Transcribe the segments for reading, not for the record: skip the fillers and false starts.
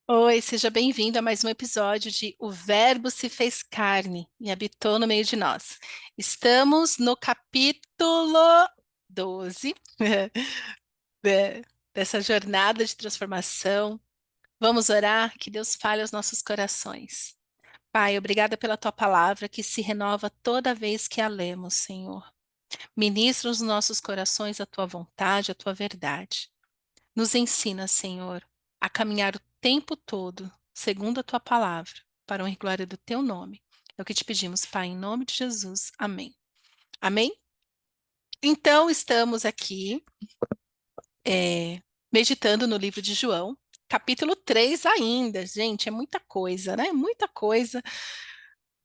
Oi, seja bem-vindo a mais um episódio de O Verbo se fez carne e habitou no meio de nós. Estamos no capítulo 12 dessa jornada de transformação. Vamos orar que Deus fale aos nossos corações. Pai, obrigada pela tua palavra que se renova toda vez que a lemos, Senhor. Ministra nos nossos corações a tua vontade, a tua verdade. Nos ensina, Senhor, a caminhar o tempo todo, segundo a tua palavra, para a honra e glória do teu nome. É o que te pedimos, Pai, em nome de Jesus. Amém. Amém? Então, estamos aqui meditando no livro de João, capítulo 3 ainda. Gente, é muita coisa, né? Muita coisa.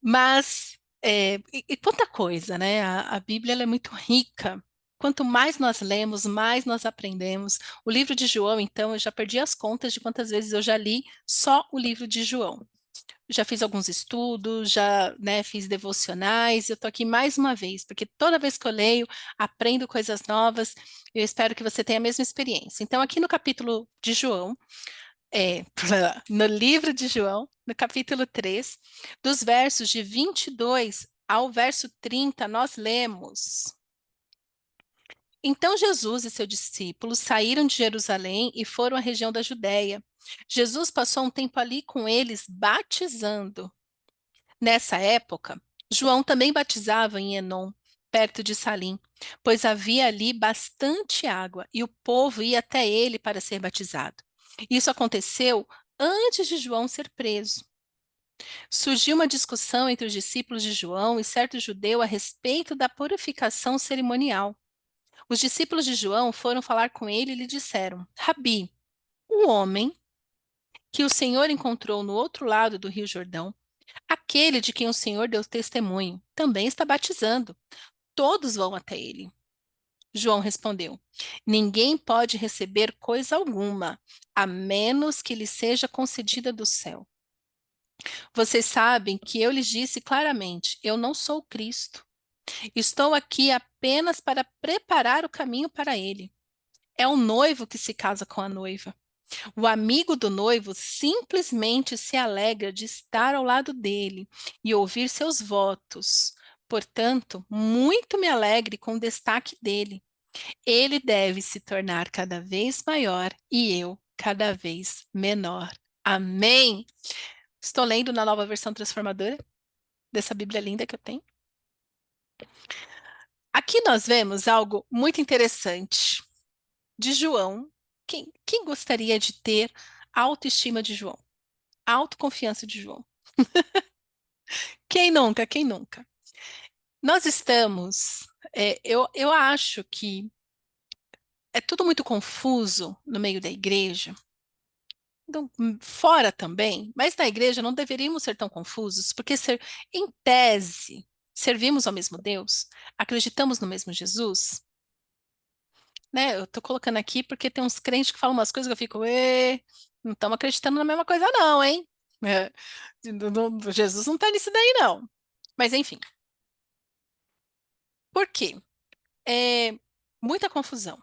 Mas, e quanta coisa, né? A Bíblia ela é muito rica. Quanto mais nós lemos, mais nós aprendemos. O livro de João, então, eu já perdi as contas de quantas vezes eu já li só o livro de João. Já fiz alguns estudos, já, né, fiz devocionais. Eu estou aqui mais uma vez, porque toda vez que eu leio, aprendo coisas novas. Eu espero que você tenha a mesma experiência. Então, aqui no capítulo de João, é, no livro de João, no capítulo 3, dos versos de 22 ao verso 30, nós lemos: Então Jesus e seus discípulos saíram de Jerusalém e foram à região da Judéia. Jesus passou um tempo ali com eles, batizando. Nessa época, João também batizava em Enom, perto de Salim, pois havia ali bastante água e o povo ia até ele para ser batizado. Isso aconteceu antes de João ser preso. Surgiu uma discussão entre os discípulos de João e certo judeu a respeito da purificação cerimonial. Os discípulos de João foram falar com ele e lhe disseram: Rabi, o homem que o Senhor encontrou no outro lado do rio Jordão, aquele de quem o Senhor deu testemunho, também está batizando. Todos vão até ele. João respondeu: Ninguém pode receber coisa alguma, a menos que lhe seja concedida do céu. Vocês sabem que eu lhes disse claramente: eu não sou o Cristo. Estou aqui apenas para preparar o caminho para ele. É o noivo que se casa com a noiva. O amigo do noivo simplesmente se alegra de estar ao lado dele e ouvir seus votos. Portanto, muito me alegre com o destaque dele. Ele deve se tornar cada vez maior e eu cada vez menor. Amém. Estou lendo na nova versão transformadora dessa Bíblia linda que eu tenho. Aqui nós vemos algo muito interessante de João. Quem gostaria de ter a autoestima de João? A autoconfiança de João? Quem nunca? Quem nunca? Nós estamos. Eu acho que é tudo muito confuso no meio da igreja, então, fora também, mas na igreja não deveríamos ser tão confusos, porque em tese, servimos ao mesmo Deus, acreditamos no mesmo Jesus, né? Eu estou colocando aqui porque tem uns crentes que falam umas coisas que eu fico, não estamos acreditando na mesma coisa, não, hein? É, Jesus não está nisso daí, não. Mas enfim, por quê? É, muita confusão.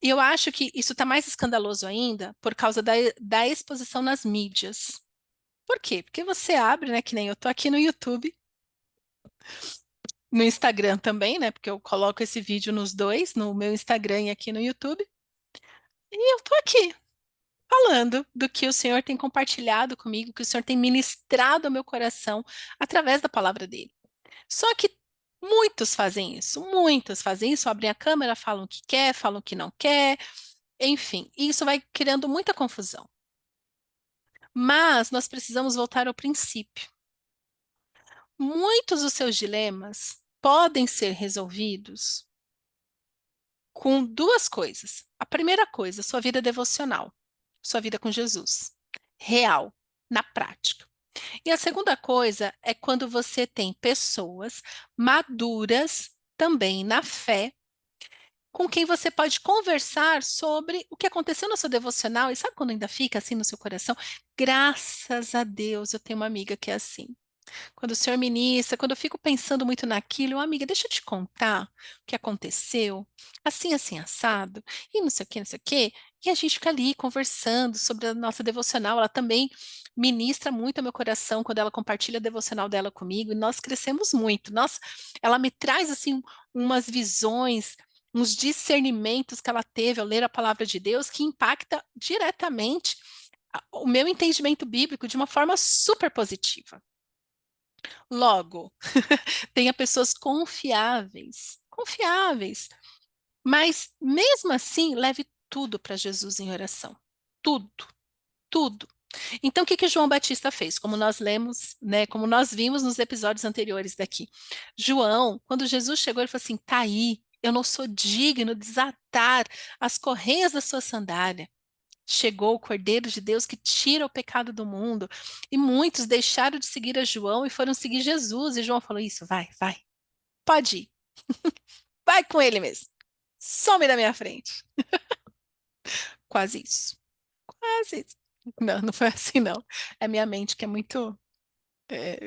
E eu acho que isso está mais escandaloso ainda por causa da exposição nas mídias. Por quê? Porque você abre, né? Que nem eu tô aqui no YouTube, no Instagram também, né? Porque eu coloco esse vídeo nos dois, no meu Instagram e aqui no YouTube. E eu tô aqui falando do que o Senhor tem compartilhado comigo, que o Senhor tem ministrado ao meu coração através da palavra dele. Só que muitos fazem isso, abrem a câmera, falam o que quer, falam o que não quer, enfim, isso vai criando muita confusão. Mas nós precisamos voltar ao princípio. Muitos dos seus dilemas podem ser resolvidos com duas coisas. A primeira coisa, sua vida devocional, sua vida com Jesus, real, na prática. E a segunda coisa é quando você tem pessoas maduras também na fé, com quem você pode conversar sobre o que aconteceu no seu devocional. E sabe quando ainda fica assim no seu coração? Graças a Deus, eu tenho uma amiga que é assim. Quando o Senhor ministra, quando eu fico pensando muito naquilo, eu, amiga, deixa eu te contar o que aconteceu, assim, assim, assado, e não sei o quê, não sei o quê. E a gente fica ali conversando sobre a nossa devocional. Ela também ministra muito ao meu coração quando ela compartilha a devocional dela comigo, e nós crescemos muito. Nossa, ela me traz, assim, umas visões, uns discernimentos que ela teve ao ler a palavra de Deus que impacta diretamente o meu entendimento bíblico de uma forma super positiva. Logo, tenha pessoas confiáveis, confiáveis, mas mesmo assim, leve tudo para Jesus em oração. Tudo, tudo. Então, o que que João Batista fez? Como nós lemos, né, como nós vimos nos episódios anteriores daqui. João, quando Jesus chegou, ele falou assim: tá aí, eu não sou digno de desatar as correias da sua sandália. Chegou o Cordeiro de Deus que tira o pecado do mundo. E muitos deixaram de seguir a João e foram seguir Jesus. E João falou: isso, vai, vai, pode ir, vai com ele mesmo. Some da minha frente. Quase isso. Quase isso. Não, não foi assim, não. É minha mente que é muito.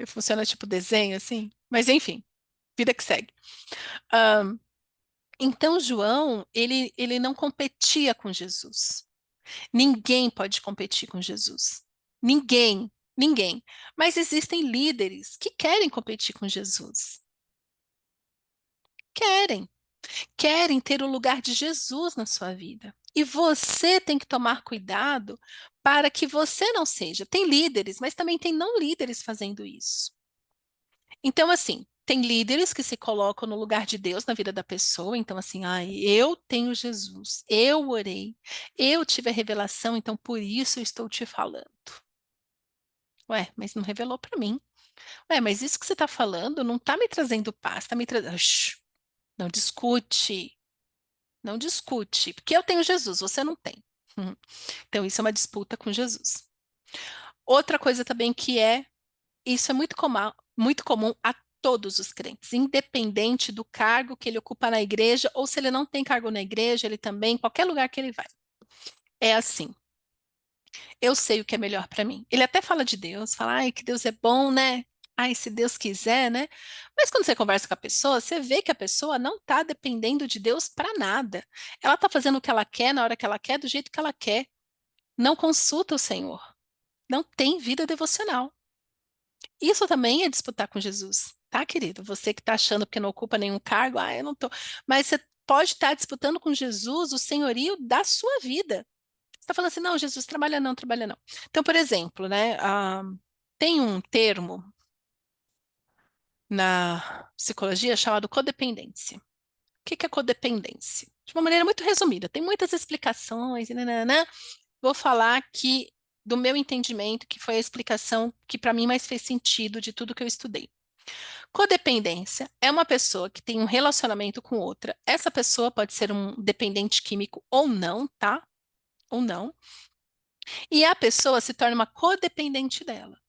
Funciona tipo desenho, assim. Mas enfim, vida que segue. Ahn, então, João, ele não competia com Jesus. Ninguém pode competir com Jesus. Ninguém, ninguém. Mas existem líderes que querem competir com Jesus. Querem, querem ter o lugar de Jesus na sua vida. E você tem que tomar cuidado para que você não seja. Tem líderes, mas também tem não líderes fazendo isso. Então, assim, tem líderes que se colocam no lugar de Deus na vida da pessoa. Então, assim, ai, eu tenho Jesus, eu orei, eu tive a revelação, então por isso eu estou te falando. Ué, mas não revelou para mim. Ué, mas isso que você está falando não está me trazendo paz, está me trazendo. Não discute, não discute, porque eu tenho Jesus, você não tem. Uhum. Então, isso é uma disputa com Jesus. Outra coisa também que isso é muito comum a todos os crentes, independente do cargo que ele ocupa na igreja, ou se ele não tem cargo na igreja, ele também, qualquer lugar que ele vai. É assim, eu sei o que é melhor para mim. Ele até fala de Deus, fala, ai, que Deus é bom, né? Ai, se Deus quiser, né? Mas quando você conversa com a pessoa, você vê que a pessoa não está dependendo de Deus para nada. Ela está fazendo o que ela quer, na hora que ela quer, do jeito que ela quer. Não consulta o Senhor. Não tem vida devocional. Isso também é disputar com Jesus, tá, querido? Você que está achando que não ocupa nenhum cargo, ah, eu não tô. Mas você pode estar disputando com Jesus o senhorio da sua vida. Você está falando assim, não, Jesus, trabalha não, trabalha não. Então, por exemplo, né, tem um termo na psicologia chamado codependência. O que que é codependência? De uma maneira muito resumida, tem muitas explicações, e nananã. Vou falar que do meu entendimento, que foi a explicação que para mim mais fez sentido de tudo que eu estudei. Codependência é uma pessoa que tem um relacionamento com outra. Essa pessoa pode ser um dependente químico ou não, tá? Ou não. E a pessoa se torna uma codependente dela.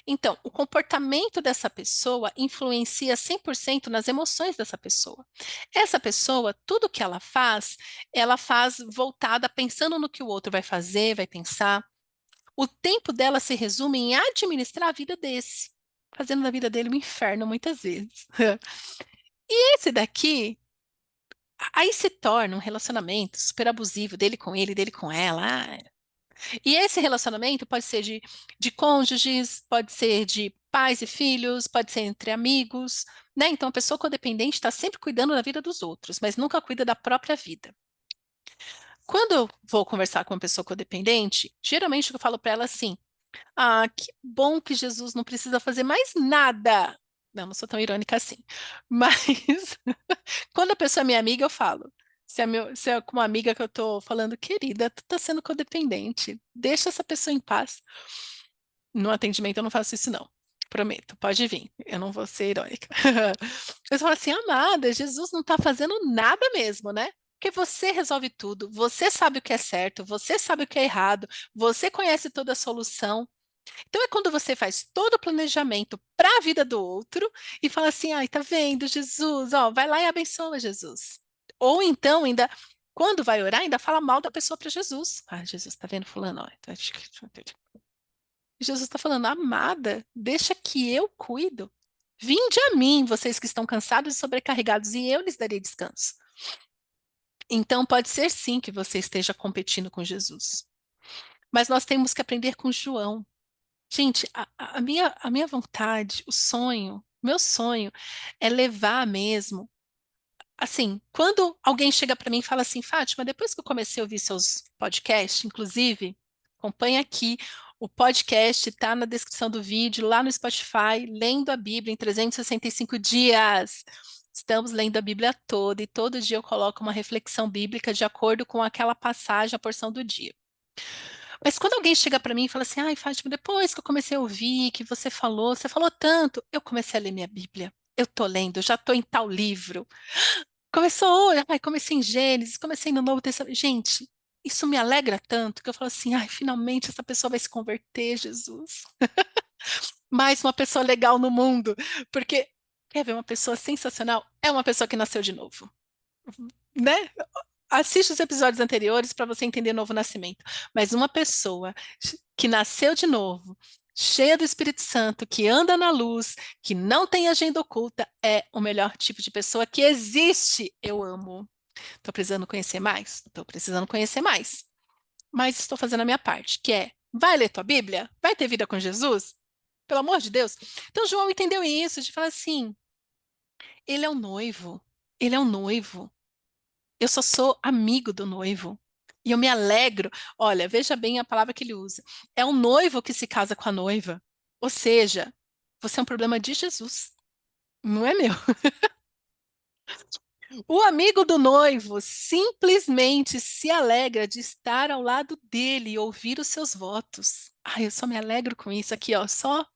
Então, o comportamento dessa pessoa influencia 100% nas emoções dessa pessoa. Essa pessoa, tudo que ela faz voltada pensando no que o outro vai fazer, vai pensar. O tempo dela se resume em administrar a vida desse, fazendo da vida dele um inferno muitas vezes. E esse daqui, aí se torna um relacionamento super abusivo dele com ele, dele com ela. E esse relacionamento pode ser de cônjuges, pode ser de pais e filhos, pode ser entre amigos, né? Então a pessoa codependente está sempre cuidando da vida dos outros, mas nunca cuida da própria vida. Quando eu vou conversar com uma pessoa codependente, geralmente eu falo para ela assim: ah, que bom que Jesus não precisa fazer mais nada. Não, não sou tão irônica assim. Mas quando a pessoa é minha amiga, eu falo. Se é com uma amiga que eu tô falando, querida, tu tá sendo codependente. Deixa essa pessoa em paz. No atendimento eu não faço isso, não. Prometo, pode vir. Eu não vou ser irônica. Eu falo assim, amada, Jesus não tá fazendo nada mesmo, né? Porque você resolve tudo, você sabe o que é certo, você sabe o que é errado, você conhece toda a solução. Então é quando você faz todo o planejamento para a vida do outro e fala assim: ai, tá vendo, Jesus, ó, vai lá e abençoa Jesus. Ou então, ainda, quando vai orar, ainda fala mal da pessoa para Jesus. Ah, Jesus, tá vendo fulano? Ó, então, E Jesus está falando, amada, deixa que eu cuido. Vinde a mim, vocês que estão cansados e sobrecarregados, e eu lhes darei descanso. Então, pode ser sim que você esteja competindo com Jesus. Mas nós temos que aprender com João. Gente, a minha vontade, o sonho, meu sonho é levar mesmo. Assim, quando alguém chega para mim e fala assim, Fátima, depois que eu comecei a ouvir seus podcasts, inclusive, acompanha aqui, o podcast está na descrição do vídeo, lá no Spotify, Lendo a Bíblia em 365 dias. Estamos lendo a Bíblia toda e todo dia eu coloco uma reflexão bíblica de acordo com aquela passagem, a porção do dia. Mas quando alguém chega para mim e fala assim, ai, Fátima, depois que eu comecei a ouvir, que você falou tanto, eu comecei a ler minha Bíblia. Eu tô lendo, já tô em tal livro. Começou, ai, comecei em Gênesis, comecei no Novo Testamento. Gente, isso me alegra tanto que eu falo assim, ai, finalmente essa pessoa vai se converter, Jesus. Mais uma pessoa legal no mundo. Porque, quer ver uma pessoa sensacional? É uma pessoa que nasceu de novo, né? Assiste os episódios anteriores para você entender Novo Nascimento. Mas uma pessoa que nasceu de novo, cheia do Espírito Santo, que anda na luz, que não tem agenda oculta, é o melhor tipo de pessoa que existe. Eu amo. Estou precisando conhecer mais? Estou precisando conhecer mais. Mas estou fazendo a minha parte, que é, vai ler tua Bíblia? Vai ter vida com Jesus? Pelo amor de Deus. Então João entendeu isso, de falar assim, ele é o noivo. Ele é o noivo. Eu só sou amigo do noivo. E eu me alegro. Olha, veja bem a palavra que ele usa. É o noivo que se casa com a noiva. Ou seja, você é um problema de Jesus, não é meu. O amigo do noivo simplesmente se alegra de estar ao lado dele e ouvir os seus votos. Ai, eu só me alegro com isso aqui, ó. Só.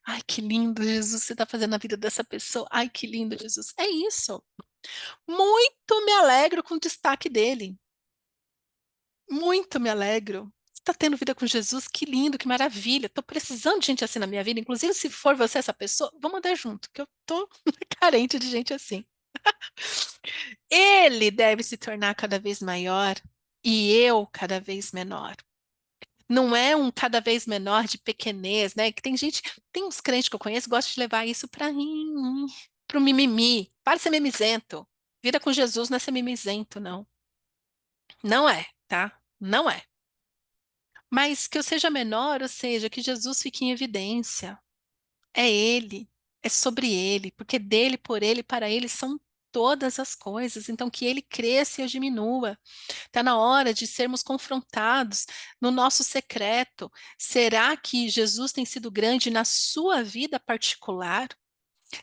Ai, que lindo, Jesus, você está fazendo a vida dessa pessoa. Ai, que lindo, Jesus. É isso. Muito me alegro com o destaque dele. Muito me alegro. Você está tendo vida com Jesus, que lindo, que maravilha. Estou precisando de gente assim na minha vida. Inclusive, se for você essa pessoa, vamos andar junto, que eu tô carente de gente assim. Ele deve se tornar cada vez maior e eu cada vez menor. Não é um cada vez menor de pequenez, né? Que tem gente, tem uns crentes que eu conheço que gostam de levar isso para o mimimi. Para de ser mimizento. Vida com Jesus não é ser mimizento, não. Não é, tá? Não é. Mas que eu seja menor, ou seja, que Jesus fique em evidência. É Ele, é sobre Ele, porque dele, por Ele, para Ele são todas as coisas. Então, que Ele cresça e eu diminua. Está na hora de sermos confrontados no nosso secreto. Será que Jesus tem sido grande na sua vida particular?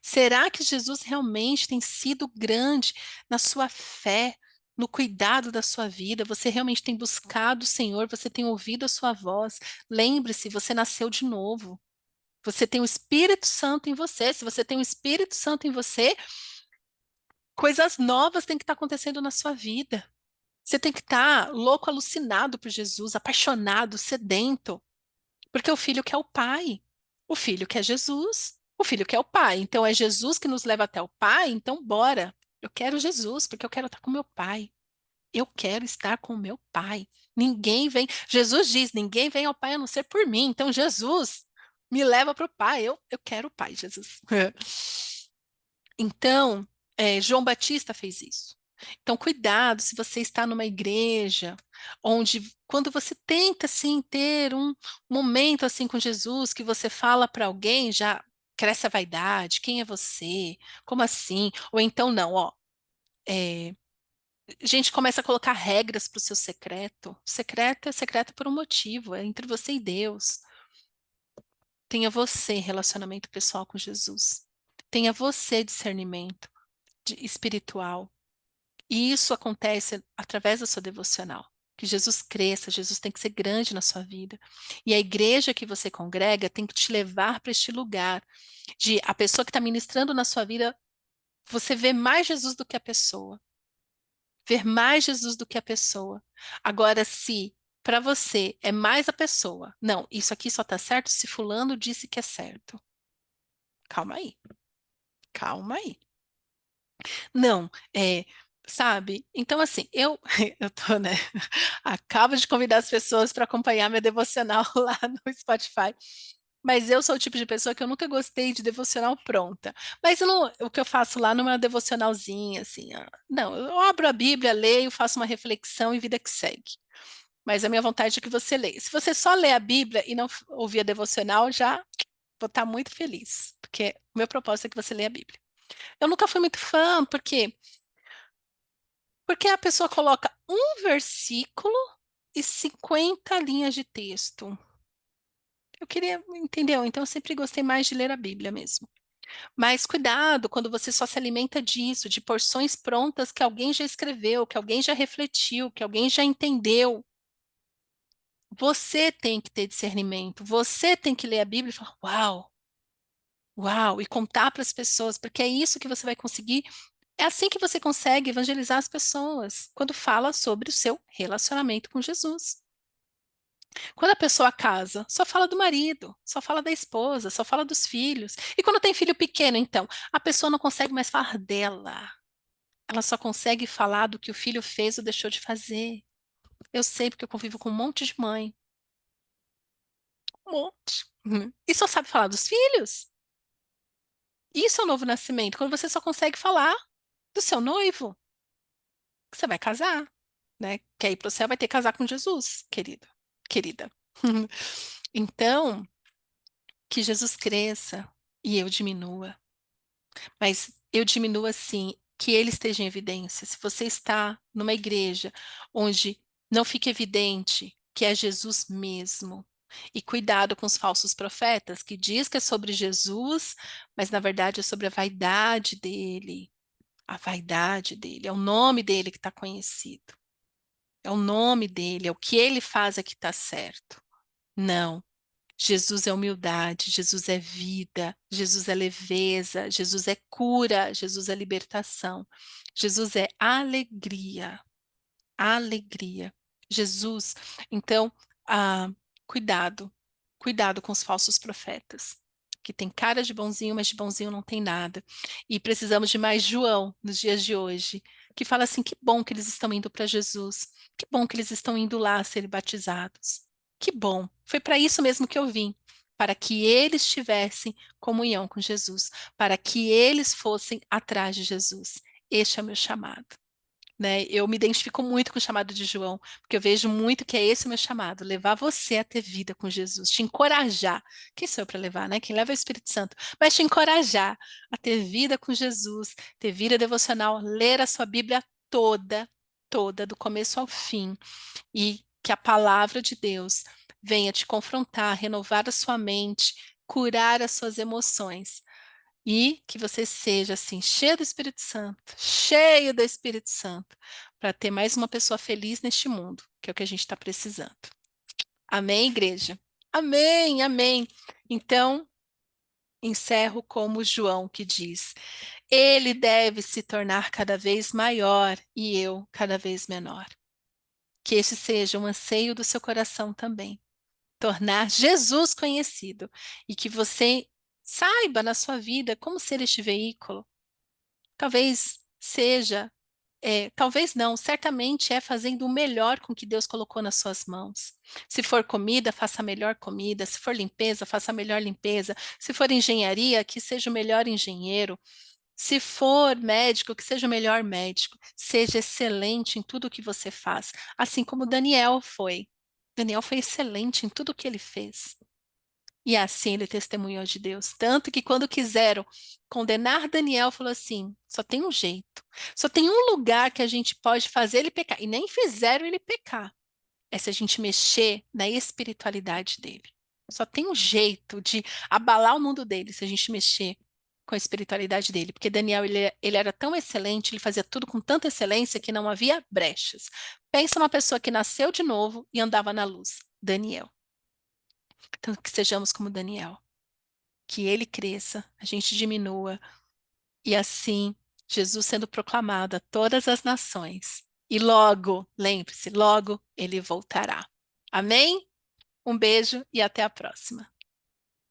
Será que Jesus realmente tem sido grande na sua fé, no cuidado da sua vida? Você realmente tem buscado o Senhor, você tem ouvido a sua voz. Lembre-se, você nasceu de novo. Você tem o Espírito Santo em você. Se você tem o Espírito Santo em você, coisas novas têm que estar acontecendo na sua vida. Você tem que estar louco, alucinado por Jesus, apaixonado, sedento, porque o filho quer o Pai. O filho quer Jesus. O filho quer o Pai. Então é Jesus que nos leva até o Pai. Então bora. Eu quero Jesus, porque eu quero estar com meu Pai. Eu quero estar com o meu Pai. Ninguém vem. Jesus diz: ninguém vem ao Pai a não ser por mim. Então Jesus me leva para o Pai. Eu quero o Pai, Jesus. Então, João Batista fez isso. Então, cuidado se você está numa igreja onde, quando você tenta assim ter um momento assim com Jesus, que você fala para alguém, já cresce a vaidade. Quem é você? Como assim? Ou então não, ó. A gente começa a colocar regras para o seu secreto. Secreto é secreto por um motivo, é entre você e Deus. Tenha você relacionamento pessoal com Jesus. Tenha você discernimento espiritual. E isso acontece através da sua devocional. Que Jesus cresça, Jesus tem que ser grande na sua vida. E a igreja que você congrega tem que te levar para este lugar de a pessoa que está ministrando na sua vida, você vê mais Jesus do que a pessoa. Ver mais Jesus do que a pessoa. Agora, se para você é mais a pessoa, não, isso aqui só está certo se fulano disse que é certo. Calma aí, calma aí. Não, sabe? Então, assim, eu tô, né? Acabo de convidar as pessoas para acompanhar minha devocional lá no Spotify. Mas eu sou o tipo de pessoa que eu nunca gostei de devocional pronta. Mas o que eu faço lá não é uma devocionalzinha, assim. Não, eu abro a Bíblia, leio, faço uma reflexão e vida que segue. Mas a minha vontade é que você leia. Se você só lê a Bíblia e não ouvir a devocional, já vou estar muito feliz, porque o meu propósito é que você leia a Bíblia. Eu nunca fui muito fã, porque a pessoa coloca um versículo e 50 linhas de texto. Eu queria, entendeu? Então eu sempre gostei mais de ler a Bíblia mesmo. Mas cuidado quando você só se alimenta disso, de porções prontas que alguém já escreveu, que alguém já refletiu, que alguém já entendeu. Você tem que ter discernimento, você tem que ler a Bíblia e falar, uau, uau, e contar para as pessoas, porque é isso que você vai conseguir. É assim que você consegue evangelizar as pessoas, quando fala sobre o seu relacionamento com Jesus. Quando a pessoa casa, só fala do marido, só fala da esposa, só fala dos filhos. E quando tem filho pequeno, então, a pessoa não consegue mais falar dela. Ela só consegue falar do que o filho fez ou deixou de fazer. Eu sei porque eu convivo com um monte de mãe. Um monte. E só sabe falar dos filhos. Isso é o novo nascimento, quando você só consegue falar do seu noivo, que você vai casar, né? Que aí para o céu vai ter que casar com Jesus, querido, querida. Então, que Jesus cresça e eu diminua. Mas eu diminuo assim, que ele esteja em evidência. Se você está numa igreja onde não fica evidente que é Jesus mesmo, e cuidado com os falsos profetas, que diz que é sobre Jesus, mas na verdade é sobre a vaidade dele. A vaidade dele, é o nome dele que está conhecido. É o nome dele, é o que ele faz é que está certo. Não. Jesus é humildade, Jesus é vida, Jesus é leveza, Jesus é cura, Jesus é libertação, Jesus é alegria, alegria. Jesus, então, ah, cuidado, cuidado com os falsos profetas, que tem cara de bonzinho, mas de bonzinho não tem nada. E precisamos de mais João nos dias de hoje, que fala assim: que bom que eles estão indo para Jesus, que bom que eles estão indo lá serem batizados. Que bom, foi para isso mesmo que eu vim, para que eles tivessem comunhão com Jesus, para que eles fossem atrás de Jesus. Este é o meu chamado, né? Eu me identifico muito com o chamado de João, porque eu vejo muito que é esse o meu chamado, levar você a ter vida com Jesus, te encorajar. Quem sou eu para levar, né? Quem leva é o Espírito Santo, mas te encorajar a ter vida com Jesus, ter vida devocional, ler a sua Bíblia toda, toda, do começo ao fim, e que a palavra de Deus venha te confrontar, renovar a sua mente, curar as suas emoções. E que você seja assim, cheio do Espírito Santo, para ter mais uma pessoa feliz neste mundo, que é o que a gente está precisando. Amém, igreja? Amém, amém. Então, encerro como João que diz: ele deve se tornar cada vez maior e eu cada vez menor. Que esse seja um anseio do seu coração também. Tornar Jesus conhecido e que você saiba na sua vida como ser este veículo. Talvez seja, talvez não, certamente é fazendo o melhor com que Deus colocou nas suas mãos. Se for comida, faça a melhor comida. Se for limpeza, faça a melhor limpeza. Se for engenharia, que seja o melhor engenheiro. Se for médico, que seja o melhor médico. Seja excelente em tudo o que você faz, assim como Daniel foi. Daniel foi excelente em tudo o que ele fez. E assim ele testemunhou de Deus. Tanto que quando quiseram condenar Daniel, falou assim: só tem um jeito, só tem um lugar que a gente pode fazer ele pecar. E nem fizeram ele pecar. É se a gente mexer na espiritualidade dele. Só tem um jeito de abalar o mundo dele se a gente mexer com a espiritualidade dele. Porque Daniel, ele era tão excelente, ele fazia tudo com tanta excelência que não havia brechas. Pensa uma pessoa que nasceu de novo e andava na luz. Daniel. Então, que sejamos como Daniel, que ele cresça, a gente diminua, e assim Jesus sendo proclamado a todas as nações. E logo, lembre-se, logo ele voltará. Amém? Um beijo e até a próxima.